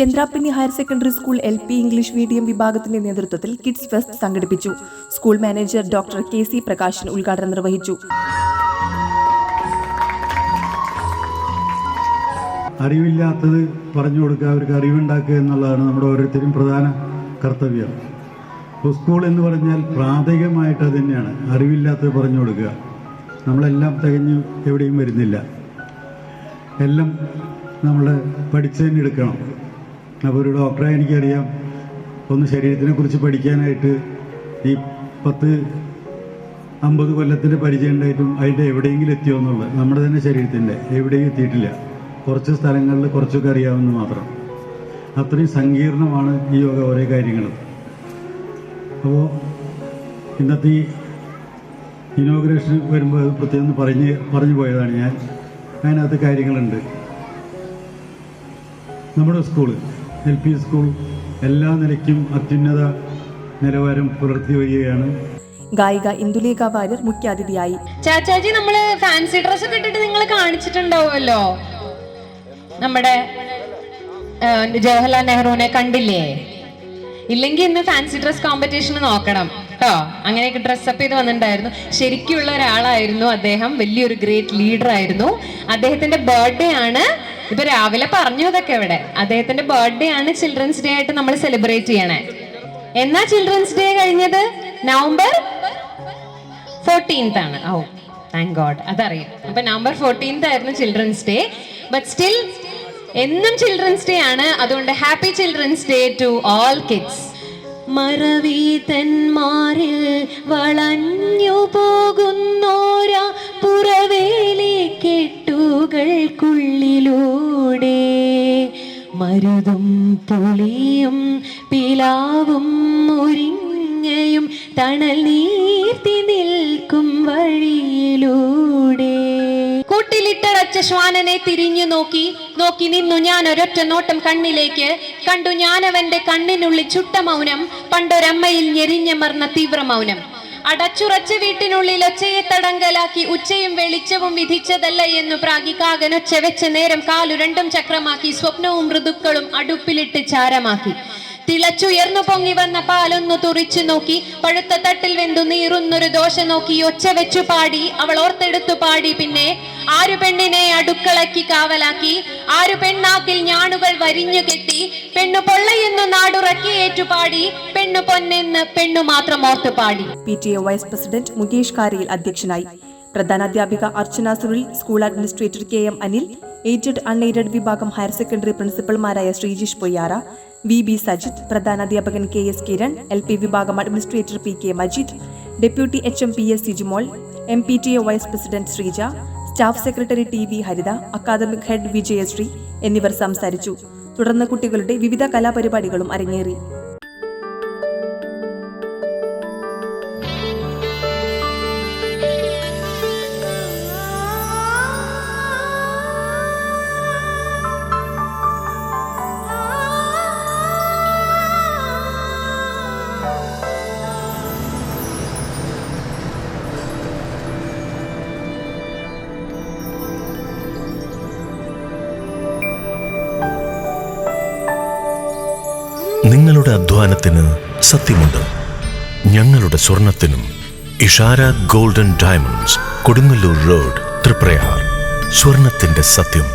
Chandrappinni higher secondary school LP English medium വിഭാഗത്തിന്റെ നേതൃത്വത്തിൽ kids fest സംഘടിപ്പിച്ചു. School manager doctor KC Prakashan ഉദ്ഘാടനം നിർവഹിച്ചു. അറിവില്ലാത്തത് പറഞ്ഞു കൊടുക്കുക, അവർക്ക് അറിവുണ്ടാക്കുക എന്നുള്ളതാണ് നമ്മുടെ ഓരോരുത്തരും പ്രധാന കർത്തവ്യം. അപ്പോൾ സ്കൂൾ എന്ന് പറഞ്ഞാൽ പ്രാഥമികമായിട്ട് അത് തന്നെയാണ്, അറിവില്ലാത്തത് പറഞ്ഞു കൊടുക്കുക. നമ്മളെല്ലാം തികഞ്ഞു എവിടെയും വരുന്നില്ല, എല്ലാം നമ്മൾ പഠിച്ചതിന് എടുക്കണം. അപ്പോൾ ഒരു ഡോക്ടറെ എനിക്കറിയാം, ഒന്ന് ശരീരത്തിനെ കുറിച്ച് പഠിക്കാനായിട്ട് ഈ 10-50 കൊല്ലത്തിൻ്റെ പരിചയം ഉണ്ടായിട്ടും അതിൻ്റെ എവിടെയെങ്കിലും എത്തിയോ എന്നുള്ളത്, നമ്മുടെ തന്നെ ശരീരത്തിൻ്റെ എവിടെയും എത്തിയിട്ടില്ല. കുറച്ച് സ്ഥലങ്ങളിൽ കുറച്ചൊക്കെ അറിയാവുന്ന മാത്രം. അത്രയും സങ്കീർണമാണ് ഈ യോഗ ഓരോ കാര്യങ്ങളും. അപ്പോൾ ഇന്നത്തെ ഈ ഇനോഗ്രേഷൻ വരുമ്പോൾ അത് പ്രത്യേകം പറഞ്ഞു പോയതാണ് ഞാൻ. അതിനകത്ത് കാര്യങ്ങളുണ്ട്. നമ്മുടെ സ്കൂള് LP സ്കൂൾ എല്ലാ നിലയ്ക്കും അത്യുന്നത നിലവാരം പുലർത്തി വരികയാണ്. ഗായിക ഇന്ദുലേഖ വാര്യർ മുഖ്യാതിഥിയായി. ചാച്ചാജി, നമ്മള് ഫാൻസി ഡ്രസ് ഒക്കെ ഇട്ടിട്ട് നിങ്ങൾ കാണിച്ചിട്ടുണ്ടാവുമല്ലോ, നമ്മുടെ ജവഹർലാൽ നെഹ്റുവിനെ കണ്ടില്ലേ? ഇല്ലെങ്കിൽ ഇന്ന് ഫാൻസി ഡ്രസ് കോമ്പറ്റീഷൻ നോക്കണം കേട്ടോ. അങ്ങനെയൊക്കെ ഡ്രസ്സപ്പ് ചെയ്ത് വന്നിട്ടുണ്ടായിരുന്നു. ശരിക്കുള്ള ഒരാളായിരുന്നു അദ്ദേഹം, വലിയൊരു ഗ്രേറ്റ് ലീഡർ ആയിരുന്നു. അദ്ദേഹത്തിന്റെ ബർത്ത്ഡേ ആണ്, ഇപ്പൊ രാവിലെ പറഞ്ഞു അതൊക്കെ ഇവിടെ. അദ്ദേഹത്തിന്റെ ബർത്ത്ഡേ ആണ് ചിൽഡ്രൻസ് ഡേ ആയിട്ട് നമ്മൾ സെലിബ്രേറ്റ് ചെയ്യണേ. എന്നാ ചിൽഡ്രൻസ് ഡേ കഴിഞ്ഞത്? November 14th ആണ്. ഓ താങ്ക് ഗോഡ്, അതറിയാം. അപ്പൊ November 14th ആയിരുന്നു ചിൽഡ്രൻസ് ഡേ. ബട്ട് സ്റ്റിൽ എന്നും ചിൽഡ്രൻസ് ഡേ ആണ്. അതുകൊണ്ട് happy children's day to all kids. മറവീതന്മാരിൽ വളഞ്ഞു പോകുന്നോരാ പുറവേലി കെട്ടുകൾക്കുള്ളിലൂടെ മരുതും പുളിയും പിലാവും മുരിങ്ങയും തണൽ നീർത്തി നിൽക്കും വഴിയിലൂടെ. കൂട്ടിലിട്ടടച്ച ശ്വാനനെ തിരിഞ്ഞു നോക്കി നിന്നു ഞാൻ ഒരൊറ്റ നോട്ടം കണ്ണിലേക്ക്. കണ്ടു ഞാനവന്റെ കണ്ണിനുള്ളിൽ ചുട്ട മൗനം, പണ്ടൊരമ്മയിൽ ഞെരിഞ്ഞമർന്ന തീവ്ര മൗനം. അടച്ചുറച്ച വീട്ടിനുള്ളിൽ ഒച്ചയെ തടങ്കലാക്കി ഉച്ചയും വെളിച്ചവും വിധിച്ചതല്ല എന്നു പ്രാഗികാകനൊച്ച വെച്ച നേരം കാലു രണ്ടും ചക്രമാക്കി സ്വപ്നവും ഋതുക്കളും അടുപ്പിലിട്ട് ചാരമാക്കി. തിളച്ചുയർന്നു പൊങ്ങി വന്ന പാലൊന്നു തുറിച്ചു നോക്കി, പഴുത്ത തട്ടിൽ വെന്തു നീറുന്നൊരു ദോശ നോക്കി ഒച്ച വെച്ചു പാടി അവൾ ഓർത്തെടുത്തു പാടി. പിന്നെ ആരു പെണ്ണിനെ അടുക്കളയ്ക്ക് കാവലാക്കി, ആരു പെണ്ണാക്കിൽ ഞാണുകൾ വരിഞ്ഞു കെട്ടി, പെണ്ണു പൊള്ളയെന്നു നാടുറക്കി ഏറ്റുപാടി, പെണ്ണു പൊന്നെന്ന് പെണ്ണു മാത്രം ഓർത്തു പാടി. PTA vice president Mukesh Karayil അധ്യക്ഷനായി. പ്രധാനാധ്യാപിക Archana Sunil, school administrator KM Anil, aided unaided വിഭാഗം ഹയർ സെക്കൻഡറി പ്രിൻസിപ്പൽമാരായ ശ്രീജിഷ് പൊയ്യാറ, VB സജിത്, പ്രധാനാധ്യാപകൻ KS കിരൺ, LP വിഭാഗം administrator PK Majeed, deputy HM PS Sijumol, MPTA vice president Sreeja, staff secretary TV Haritha, academic head Vijayasree എന്നിവർ സംസാരിച്ചു. തുടർന്ന് കുട്ടികളുടെ വിവിധ കലാപരിപാടികളും അരങ്ങേറി. നിങ്ങളുടെ അധ്വാനത്തിന് സത്യമുണ്ട്, ഞങ്ങളുടെ സ്വർണത്തിനും. Ishara golden diamonds, Kodungallur road, Triprayar. സ്വർണത്തിന്റെ സത്യം.